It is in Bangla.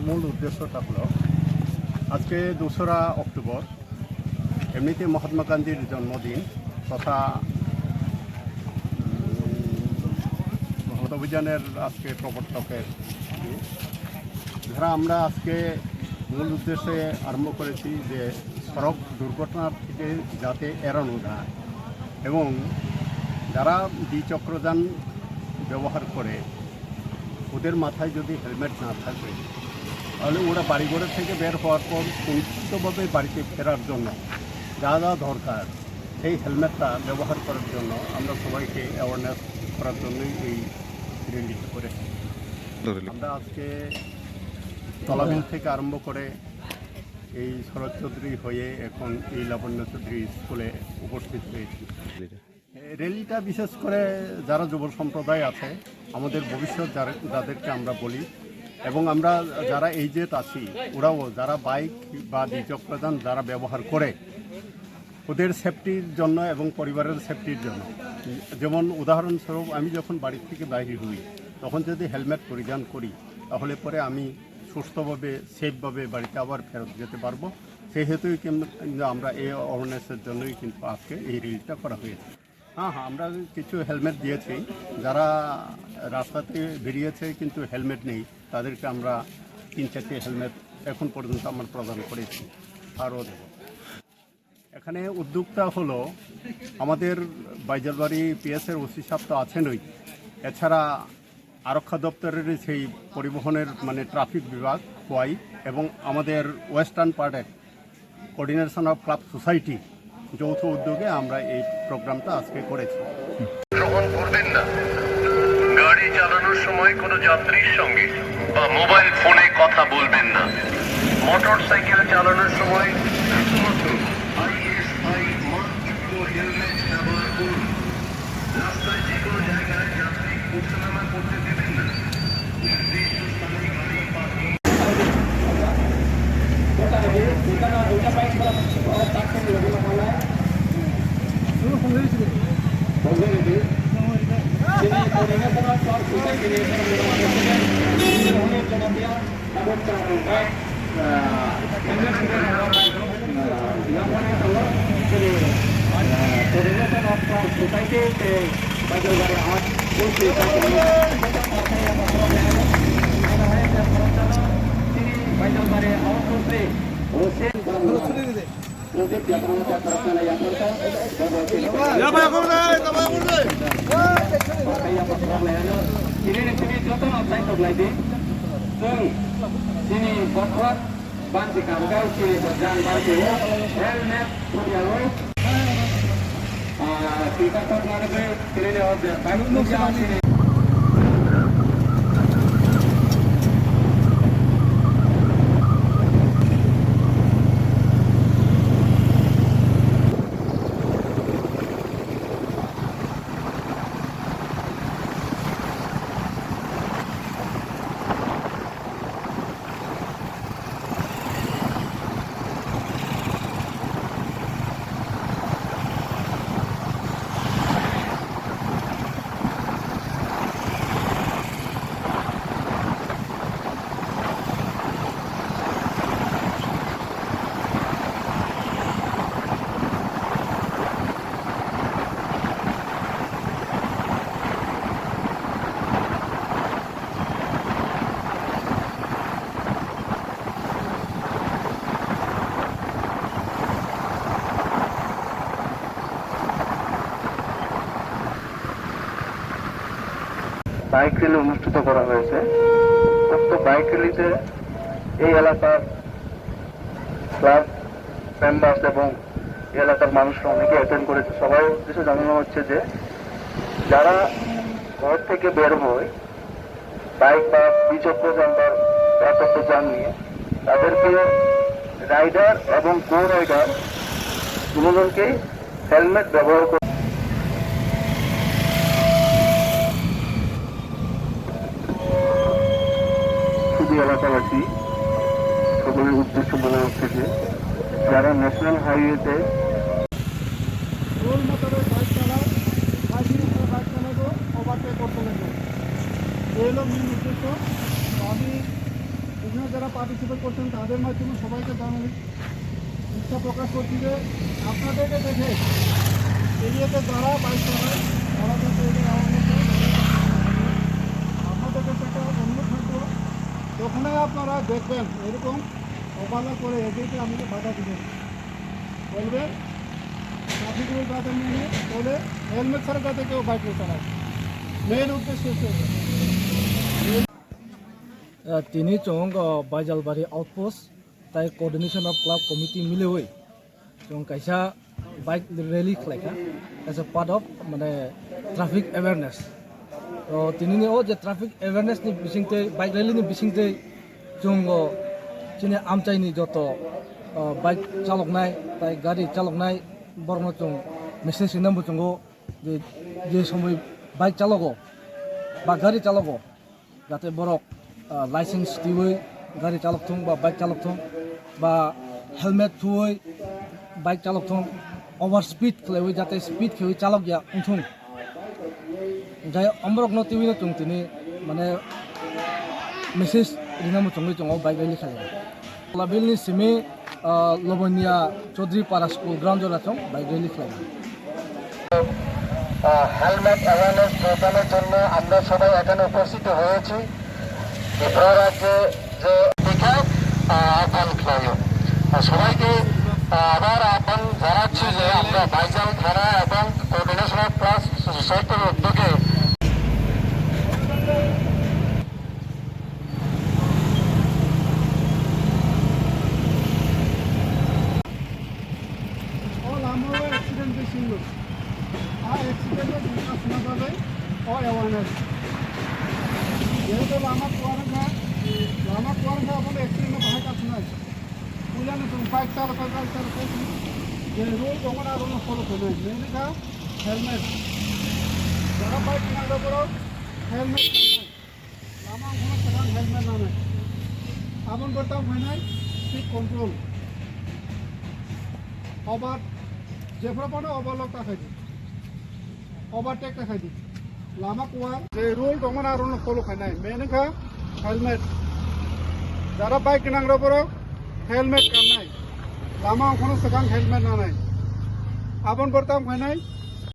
মূল উদ্দেশ্যটা হলো আজকে 2রা অক্টোবর এমনিতে মহাত্মা গান্ধীর জন্মদিন তথা অভিযানের আজকে প্রবর্তকের যারা আমরা আজকে মূল উদ্দেশ্যে আরম্ভ করেছি যে সড়ক দুর্ঘটনার থেকে যাতে এড়ানো যায় এবং যারা দ্বিচক্রযান ব্যবহার করে ওদের মাথায় যদি হেলমেট না থাকে তাহলে ওরা বাড়িঘরের থেকে বের হওয়ার পর সুনিশ্চিতভাবে বাড়িতে ফেরার জন্য যা যা দরকার সেই হেলমেটটা ব্যবহার করার জন্য আমরা সবাইকে অ্যাওয়ারনেস করার জন্যই এই রিলিজটা করেছি। আমরা আজকে তলাবিল থেকে আরম্ভ করে এই শরৎ চৌধুরী হয়ে এখন এই লাবণ্য চৌধুরী স্কুলে উপস্থিত হয়েছি। র্যালিটা বিশেষ করে যারা যুব সম্প্রদায় আছে আমাদের ভবিষ্যৎ যাদেরকে আমরা বলি এবং আমরা যারা এইজেড আছি ওরাও যারা বাইক বা দ্বিচক্রযান যারা ব্যবহার করে ওদের সেফটির জন্য এবং পরিবারের সেফটির জন্য। যেমন উদাহরণস্বরূপ আমি যখন বাড়ি থেকে বাইরে হই তখন যদি হেলমেট পরিধান করি তাহলে পরে আমি সুস্থভাবে সেফভাবে বাড়িতে আবার ফেরত যেতে পারবো। সেই হেতুই কিন্তু আমরা এই অ্যাওয়ারনেসের জন্যই কিন্তু আজকে এই রিলটা করা হয়েছে। হ্যাঁ, আমরা কিছু হেলমেট দিয়েছি, যারা রাস্তাতে বেরিয়েছে কিন্তু হেলমেট নেই তাদেরকে আমরা 3-4টি হেলমেট এখন পর্যন্ত আমরা প্রদান করেছি, আরও দেব। এখানে উদ্যোগটা হলো আমাদের বাইজারবাড়ি পিএসের ওসি সাহেব তো আছেনই, এছাড়া আরক্ষা দপ্তরের সেই পরিবহনের ট্রাফিক বিভাগ কোয়াই এবং আমাদের ওয়েস্টার্ন পার্টের কোঅর্ডিনেশন অফ ক্লাব সোসাইটি যৌথ উদ্যোগে আমরা এই প্রোগ্রামটা আজকে করেছি। গ্রহণ করবেন না। গাড়ি চালানোর সময় কোনো যাত্রীর সঙ্গে বা মোবাইল ফোনে কথা বলবেন না। মোটর সাইকেল চালানোর সময় শুধুমাত্র ISI মাস্কযুক্ত হেলমেট ব্যবহার করুন। রাস্তায় যে কোনো জায়গায় যাত্রী ওঠানামা করতে দেবেন না। নির্দিষ্ট স্থানে গাড়ি parking sini botol ban di kamgau sini berjalan baju helmet putih kita tak mana sini ni order kami menjauh sini. Bike rally অনুষ্ঠিত করা হয়েছে। উক্ত বাইক র্যালিতে এই এলাকার ক্লাব মেম্বার্স এবং এই এলাকার মানুষরা অনেকে অ্যাটেন্ড করেছে। সবাই উদ্দেশ্যে জানানো হচ্ছে যে যারা ঘর থেকে বের হয় বাইক বা দ্বিচক্রযান বা চারচক্রযান নিয়ে, তাদেরকে রাইডার এবং কো রাইডার দুজনকে হেলমেট ব্যবহার করে এলাকাবাসী সকলের উদ্দেশ্য বলা হচ্ছে যে যারা ন্যাশনাল হাইওয়েতে ওভারটেক করতে লাগবে, এই হলো মূল উদ্দেশ্য। আমি এখানে যারা পার্টিসিপেট করছেন তাদের মাধ্যমে সবাইকে জানাই ইচ্ছা প্রকাশ করছি যে আপনাদেরকে দেখে এরিয়াতে যারা বাইক চালায় তারা যাতে এদের আপনাদের কাছে একটা অনুরোধ থাকবো যখনই আপনারা দেখবেন এরকম অবহেলা করে এদেরকে আমাকে বাধা দিবেন বলবেন ট্রাফিক রুল যাতে মেনে বলে হেলমেট ছাড়া যাতে কেউ বাইক চালায় মেন উদ্দেশ্য হচ্ছে তিনি চং বাইজালবাড়ি আউটপোস্ট তাই কোঅর্ডিনেশন অফ ক্লাব কমিটি মিলেই চং কাইসা বাইক রেলি খালাইকা এজ এ পার্ট অফ মানে ট্রাফিক এवेयरनेस তিনি যে ট্রাফিক এवेयरनेस नि बिसिंते বাইক রেলি नि बिसिंते जों चिनि आमचाइनि যত বাইক চালকনাय তাই গাড়ি চালকনাय বর্ণ চং মেসেজ নাম্বার চং যে সময় বাইক চালকো বা গাড়ি চালকো যাতে বরক লাইসেন্স দিवै गाड़ी चालक थों बा बाइक चालक थों बा हेलमेट थुवै बाइक चालक थों ओवर स्पीड खलायवै जाते स्पीड खेवै चालक या उठुं जाय अमरक न टिवि न चुं तिनि माने मेसेज रिना म चंगै चंग बाइक रेली खाले लाबिलनि सिमे लबनिया चौधरी पारा स्कुल ग्राउंड जरा चंग बाइक रेली खाले হেলমেট অ্যাওয়ারনেস প্রোগ্রামের জন্য আমরা সবাই এখানে উপস্থিত হয়েছি ত্রিপুরা রাজ্যে যে দেখে আহ্বান খেলানো সবাইকে আবার আহ্বান জানাচ্ছি যে আমরা বাইজাল থানা এবং কোঅর্ডিনেশন অফ ক্লাস সোসাইটির উদ্যোগে लामायाव एक्सिडेंट बेसिंग एक्सिडेंट सुनाबालाय अवेरनेस যেহেতু লামা কোয়ারেঙ্গা আপনার एक्सिडेंट बाहाय कासनाय पुलियानो जों बाइक चालक गाड़ी चालक जे रुल दङ ना रुल फलो खालामनाय बेनिखा हेलमेट যারা বাইক চালানোর পর हेलमेट गाननाय लामा ओंखारनो सिगां हेलमेट लानाय आबन बर्ताव फैनाय स्पिड कंट्रोल ओभार जेफ्राबानो ओभारलक थाखायदि ओभारटेक थाखायदि लामा कुवार जे रुल दङ ना रुल फलो खालामनाय बेनिखा हेलमेट যারা বাইক চালানোর পর हेलमेट गाननाय लामा ओंखारनो सिगां हेलमेट लानाय आबन बर्ताव फैनाय